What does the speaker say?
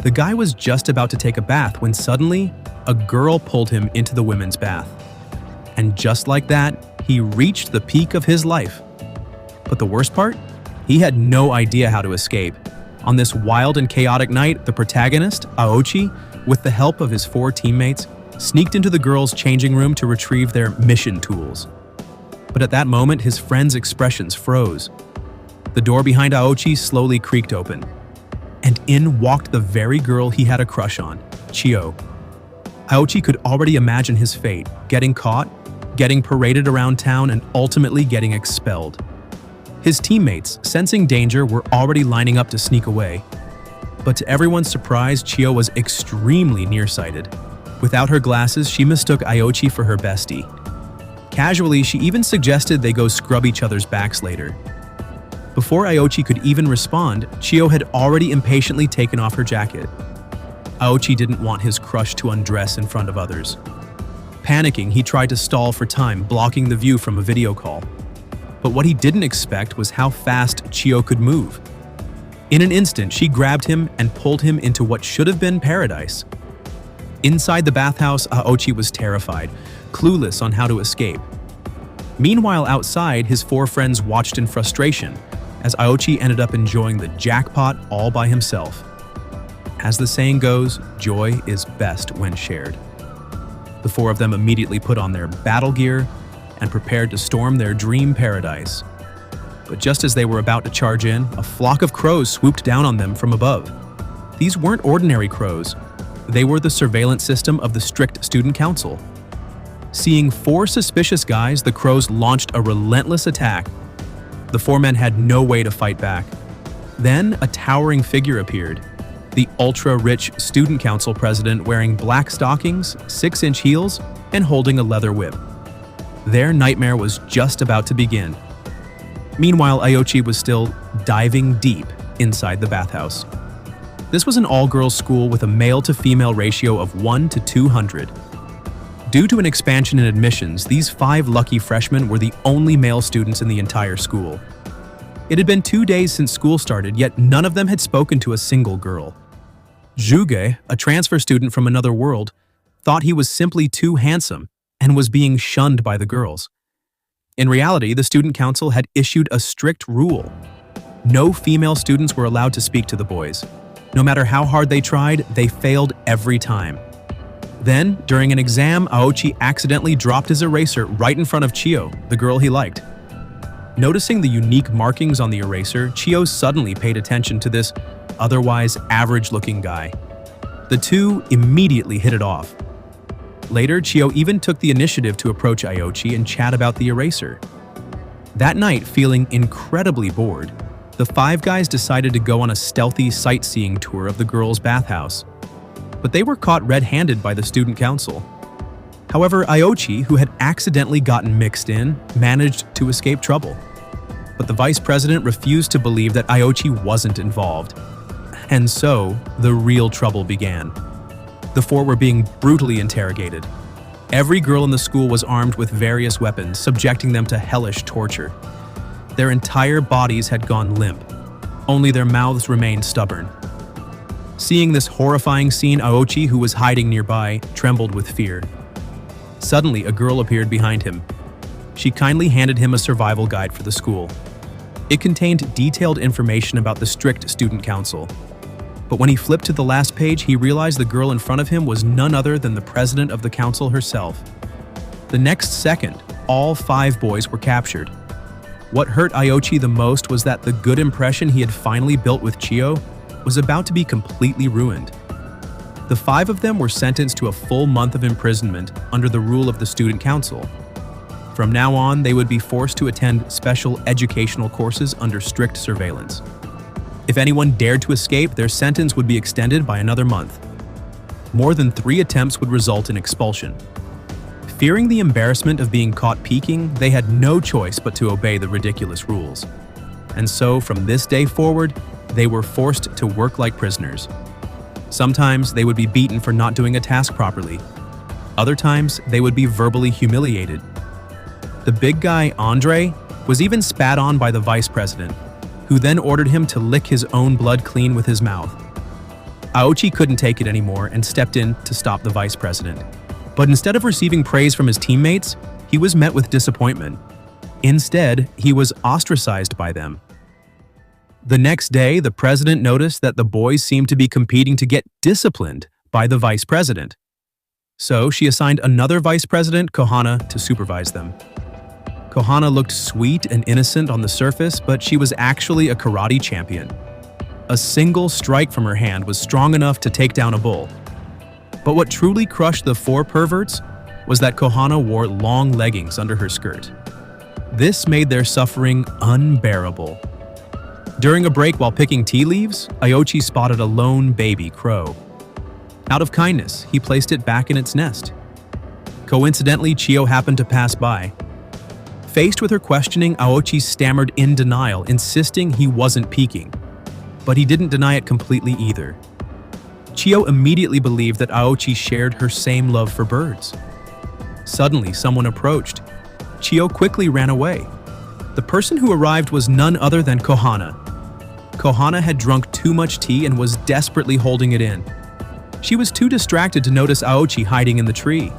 The guy was just about to take a bath when suddenly, a girl pulled him into the women's bath. And just like that, he reached the peak of his life. But the worst part? He had no idea how to escape. On this wild and chaotic night, the protagonist, Aochi, with the help of his 4 teammates, sneaked into the girls' changing room to retrieve their mission tools. But at that moment, his friend's expressions froze. The door behind Aochi slowly creaked open, and in walked the very girl he had a crush on, Chiyo. Aochi could already imagine his fate, getting caught, getting paraded around town, and ultimately getting expelled. His teammates, sensing danger, were already lining up to sneak away. But to everyone's surprise, Chiyo was extremely nearsighted. Without her glasses, she mistook Aochi for her bestie. Casually, she even suggested they go scrub each other's backs later. Before Aochi could even respond, Chiyo had already impatiently taken off her jacket. Aochi didn't want his crush to undress in front of others. Panicking, he tried to stall for time, blocking the view from a video call. But what he didn't expect was how fast Chiyo could move. In an instant, she grabbed him and pulled him into what should have been paradise. Inside the bathhouse, Aochi was terrified, clueless on how to escape. Meanwhile, outside, his 4 friends watched in frustration, as Aochi ended up enjoying the jackpot all by himself. As the saying goes, joy is best when shared. The 4 of them immediately put on their battle gear and prepared to storm their dream paradise. But just as they were about to charge in, a flock of crows swooped down on them from above. These weren't ordinary crows. They were the surveillance system of the strict student council. Seeing 4 suspicious guys, the crows launched a relentless attack. The 4 men had no way to fight back. Then a towering figure appeared. The ultra-rich student council president wearing black stockings, 6-inch heels, and holding a leather whip. Their nightmare was just about to begin. Meanwhile, Aochi was still diving deep inside the bathhouse. This was an all-girls school with a male-to-female ratio of 1 to 200. Due to an expansion in admissions, these 5 lucky freshmen were the only male students in the entire school. It had been 2 days since school started, yet none of them had spoken to a single girl. Zhuge, a transfer student from another world, thought he was simply too handsome and was being shunned by the girls. In reality, the student council had issued a strict rule. No female students were allowed to speak to the boys. No matter how hard they tried, they failed every time. Then, during an exam, Aochi accidentally dropped his eraser right in front of Chiyo, the girl he liked. Noticing the unique markings on the eraser, Chiyo suddenly paid attention to this otherwise average-looking guy. The 2 immediately hit it off. Later, Chiyo even took the initiative to approach Aochi and chat about the eraser. That night, feeling incredibly bored, the 5 guys decided to go on a stealthy sightseeing tour of the girls' bathhouse. But they were caught red-handed by the student council. However, Aochi, who had accidentally gotten mixed in, managed to escape trouble. But the vice president refused to believe that Aochi wasn't involved. And so, the real trouble began. The 4 were being brutally interrogated. Every girl in the school was armed with various weapons, subjecting them to hellish torture. Their entire bodies had gone limp. Only their mouths remained stubborn. Seeing this horrifying scene, Aochi, who was hiding nearby, trembled with fear. Suddenly, a girl appeared behind him. She kindly handed him a survival guide for the school. It contained detailed information about the strict student council. But when he flipped to the last page, he realized the girl in front of him was none other than the president of the council herself. The next second, all 5 boys were captured. What hurt Aochi the most was that the good impression he had finally built with Chiyo was about to be completely ruined. The 5 of them were sentenced to a full month of imprisonment under the rule of the student council. From now on, they would be forced to attend special educational courses under strict surveillance. If anyone dared to escape, their sentence would be extended by another month. More than 3 attempts would result in expulsion. Fearing the embarrassment of being caught peeking, they had no choice but to obey the ridiculous rules. And so, from this day forward, they were forced to work like prisoners. Sometimes they would be beaten for not doing a task properly. Other times, they would be verbally humiliated. The big guy, Andre, was even spat on by the vice president, who then ordered him to lick his own blood clean with his mouth. Aochi couldn't take it anymore and stepped in to stop the vice president. But instead of receiving praise from his teammates, he was met with disappointment. Instead, he was ostracized by them. The next day, the president noticed that the boys seemed to be competing to get disciplined by the vice president. So she assigned another vice president, Kohana, to supervise them. Kohana looked sweet and innocent on the surface, but she was actually a karate champion. A single strike from her hand was strong enough to take down a bull. But what truly crushed the four perverts was that Kohana wore long leggings under her skirt. This made their suffering unbearable. During a break while picking tea leaves, Aochi spotted a lone baby crow. Out of kindness, he placed it back in its nest. Coincidentally, Chiyo happened to pass by. Faced with her questioning, Aochi stammered in denial, insisting he wasn't peeking. But he didn't deny it completely either. Chiyo immediately believed that Aochi shared her same love for birds. Suddenly, someone approached. Chiyo quickly ran away. The person who arrived was none other than Kohana. Kohana had drunk too much tea and was desperately holding it in. She was too distracted to notice Aochi hiding in the tree.